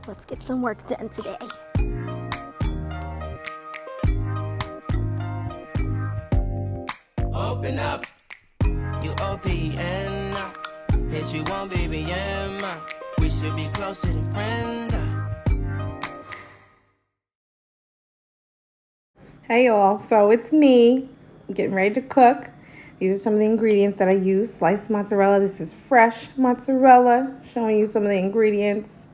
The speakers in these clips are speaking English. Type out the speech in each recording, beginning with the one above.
Let's get some work done today. Open up, you open up. Hit you on, baby, Emma. We should be closer than friends. Hey y'all, so it's me getting ready to cook. These are some of the ingredients that I use. Sliced mozzarella. This is fresh mozzarella. Showing you some of the ingredients.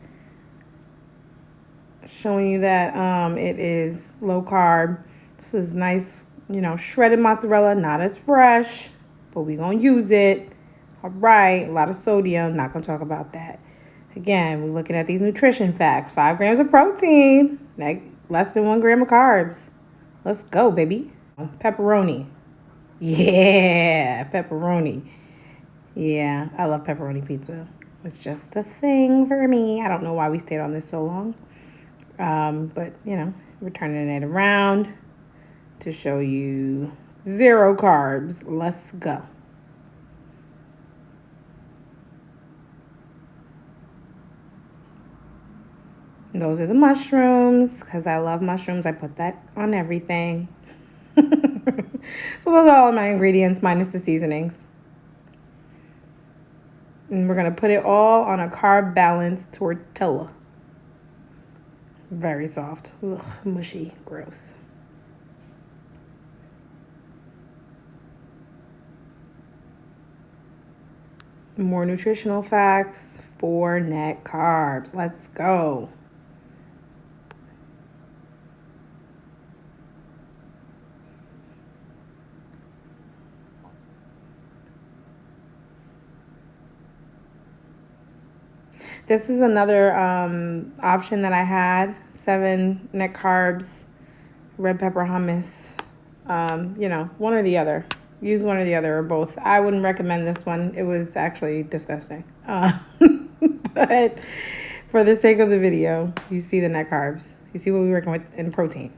Showing you that it is low carb. This is nice, shredded mozzarella, not as fresh, but we're going to use it. All right, a lot of sodium. Not going to talk about that. Again, we're looking at these nutrition facts. 5 grams of protein, less than 1 gram of carbs. Let's go, baby. Pepperoni. Yeah, pepperoni. Yeah, I love pepperoni pizza. It's just a thing for me. I don't know why we stayed on this so long. But, we're turning it around to show you 0 carbs. Let's go. Those are the mushrooms, because I love mushrooms. I put that on everything. So those are all of my ingredients, minus the seasonings. And we're going to put it all on a carb-balanced tortilla. Very soft. Ugh, mushy. Gross. More nutritional facts for net carbs. Let's go. This is another option that I had. 7 net carbs, red pepper hummus. One or the other. Use one or the other or both. I wouldn't recommend this one. It was actually disgusting. But for the sake of the video, you see the net carbs. You see what we're working with in protein.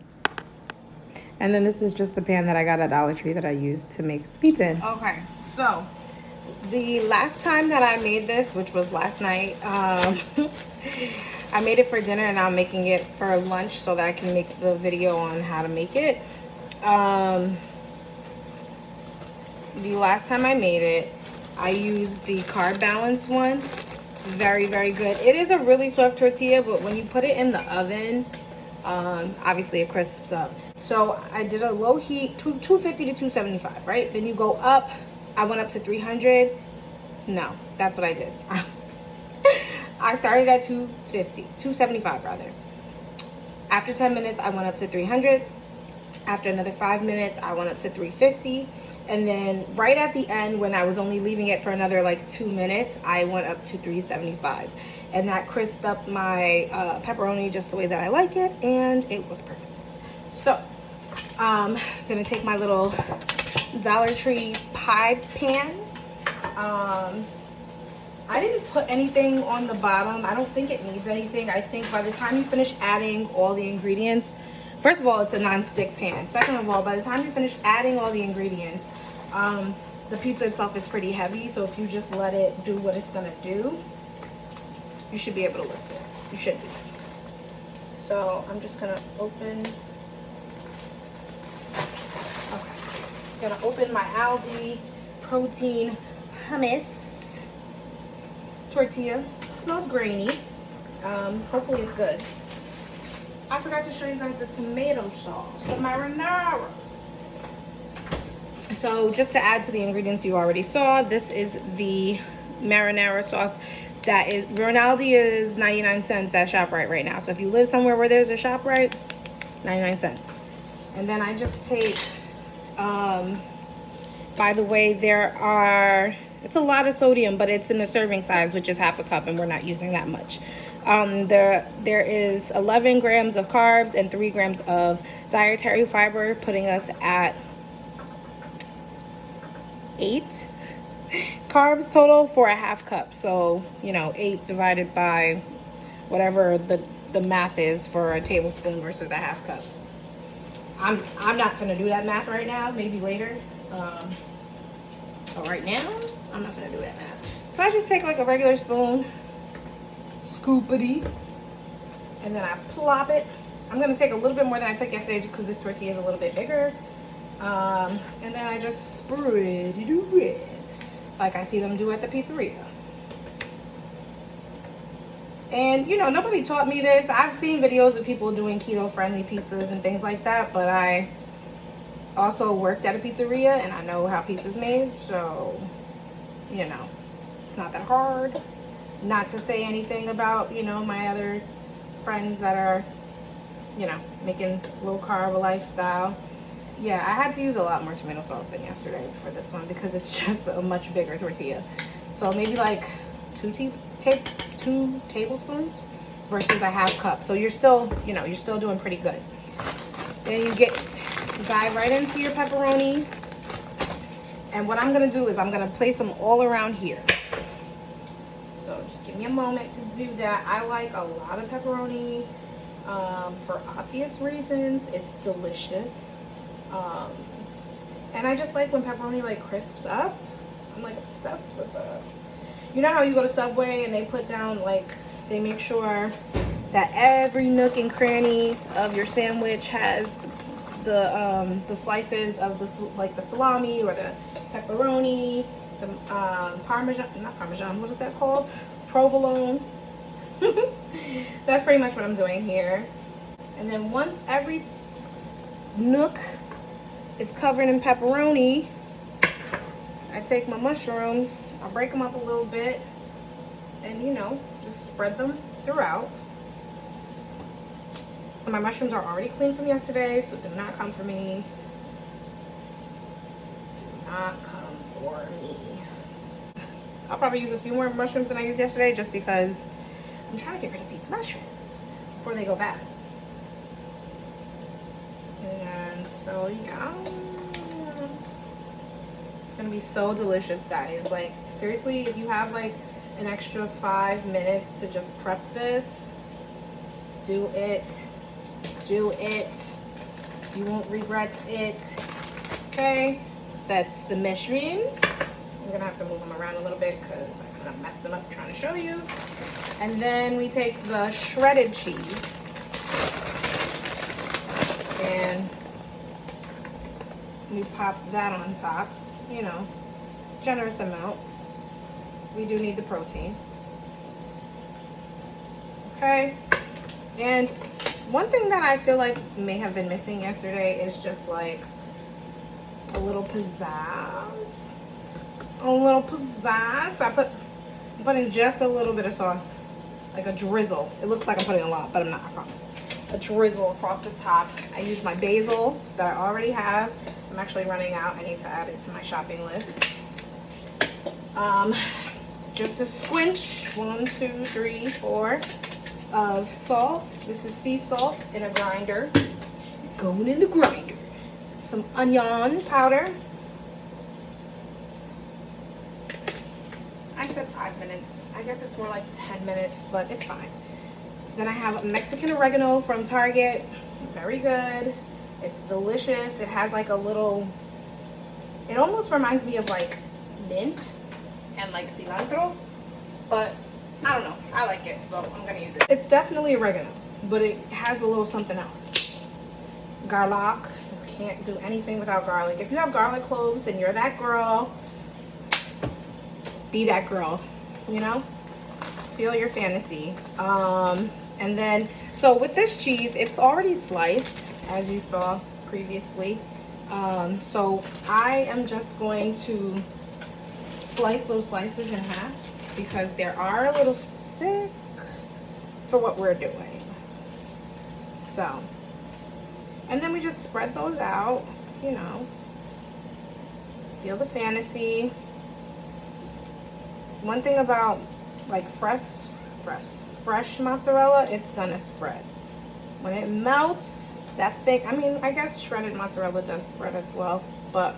And then this is just the pan that I got at Dollar Tree that I used to make pizza in. Okay, so the last time that I made this, which was last night, I made it for dinner and I'm making it for lunch so that I can make the video on how to make it. The last time I made it, I used the carb balance one. Very, very good. It is a really soft tortilla, but when you put it in the oven, obviously it crisps up. So I did a low heat, 250 to 275, right? Then you go up. I went up to 300. No, that's what I did. I started at 275 rather. After 10 minutes, I went up to 300. After another 5 minutes, I went up to 350. And then right at the end, when I was only leaving it for another like 2 minutes, I went up to 375. And that crisped up my pepperoni just the way that I like it. And it was perfect. So I'm going to take my little Dollar Tree pie pan. I didn't put anything on the bottom. I don't think it needs anything. I think by the time you finish adding all the ingredients, first of all, it's a non-stick pan. Second of all, by the time you finish adding all the ingredients, the pizza itself is pretty heavy. So if you just let it do what it's gonna do, you should be able to lift it. You should be. So I'm just gonna open. Okay. Gonna open my Aldi protein hummus tortilla. It smells grainy. Hopefully it's good. I forgot to show you guys the tomato sauce, the marinara. So just to add to the ingredients you already saw, this is the marinara sauce. That is, Ronaldi is 99 cents at ShopRite right now. So if you live somewhere where there's a ShopRite, 99 cents. And then I just take, by the way, it's a lot of sodium, but it's in the serving size, which is half a cup, and we're not using that much. There is 11 grams of carbs and 3 grams of dietary fiber, putting us at 8 carbs total for a half cup. So 8 divided by whatever the math is for a tablespoon versus a half cup. I'm not gonna do that math right now, maybe later. But right now I'm not gonna do that math. So I just take like a regular spoon, scoopity, And then I plop it. I'm gonna take a little bit more than I took yesterday just because this tortilla is a little bit bigger. And then I just spread it around like I see them do at the pizzeria. And you know, nobody taught me this. I've seen videos of people doing keto-friendly pizzas and things like that, but I also worked at a pizzeria and I know how pizza's made, so you know, it's not that hard. Not to say anything about, you know, my other friends that are, you know, making low carb lifestyle. Yeah, I had to use a lot more tomato sauce than yesterday for this one because it's just a much bigger tortilla. So maybe like two tablespoons versus a half cup. So you're still, you know, you're still doing pretty good. Then you dive right into your pepperoni. And what I'm gonna do is I'm gonna place them all around here. So just give me a moment to do that. I like a lot of pepperoni for obvious reasons. It's delicious. And I just like when pepperoni like crisps up. I'm like obsessed with it. You know how you go to Subway and they put down like, they make sure that every nook and cranny of your sandwich has the slices of the salami or the pepperoni, the not parmesan, what is that called? Provolone. That's pretty much what I'm doing here. And then once every nook is covered in pepperoni, I take my mushrooms, I'll break them up a little bit, and you know, just spread them throughout. My mushrooms are already clean from yesterday, so do not come for me. Do not come for me. I'll probably use a few more mushrooms than I used yesterday just because I'm trying to get rid of these mushrooms before they go bad. And so yeah, it's gonna be so delicious, guys. Like seriously, if you have like an extra 5 minutes to just prep this, do it. Do it. You won't regret it. Okay, that's the mushrooms. I'm gonna have to move them around a little bit because I kind of messed them up trying to show you. And then we take the shredded cheese and we pop that on top. You know, generous amount. We do need the protein. Okay, and one thing that I feel like may have been missing yesterday is just like a little pizzazz. A little pizzazz. So I'm putting just a little bit of sauce, like a drizzle. It looks like I'm putting a lot, but I'm not, I promise. A drizzle across the top. I use my basil that I already have. I'm actually running out. I need to add it to my shopping list. Just a squinch, 1, 2, 3, 4 of salt. This is sea salt in a grinder. Going in the grinder. Some onion powder. I said 5 minutes. I guess it's more like 10 minutes, but it's fine. Then I have Mexican oregano from Target. Very good. It's delicious. It has like a little, it almost reminds me of like mint and like cilantro, but I don't know. I like it, so I'm gonna use it. It's definitely oregano, but it has a little something else. Garlic. You can't do anything without garlic. If you have garlic cloves and you're that girl, be that girl, you know? Feel your fantasy. And then, so with this cheese, it's already sliced, as you saw previously. So I am just going to slice those slices in half because they are a little thick for what we're doing. So, and then we just spread those out, you know. Feel the fantasy. One thing about like fresh mozzarella, it's gonna spread. When it melts, that thick, I mean, I guess shredded mozzarella does spread as well, but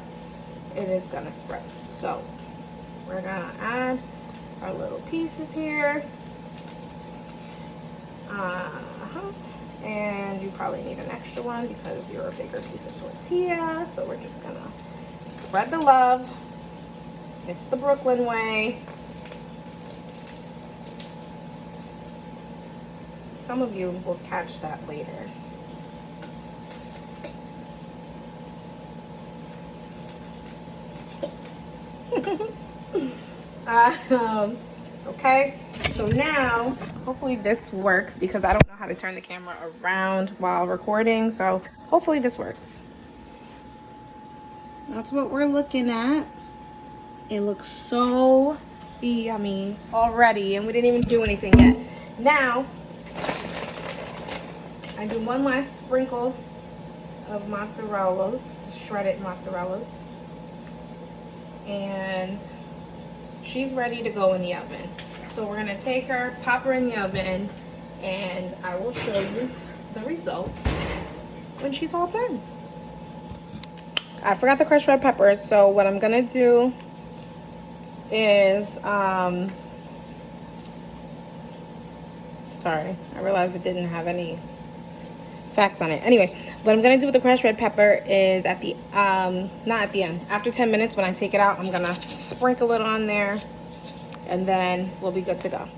it is gonna spread. So we're gonna add our little pieces here. And you probably need an extra one because you're a bigger piece of tortilla. So we're just gonna spread the love. It's the Brooklyn way. Some of you will catch that later. Okay, so now hopefully this works because I don't know how to turn the camera around while recording, so hopefully this works. That's what we're looking at. It looks so yummy already, and we didn't even do anything yet. Now I do one last sprinkle of mozzarellas, shredded mozzarellas, and she's ready to go in the oven. So we're gonna take her, pop her in the oven, and I will show you the results when she's all done. I forgot the crushed red peppers, so what I'm gonna do is, sorry, I realized it didn't have any facts on it. Anyway, what I'm gonna do with the crushed red pepper is at the, not at the end, after 10 minutes when I take it out, I'm gonna sprinkle it on there, and then we'll be good to go.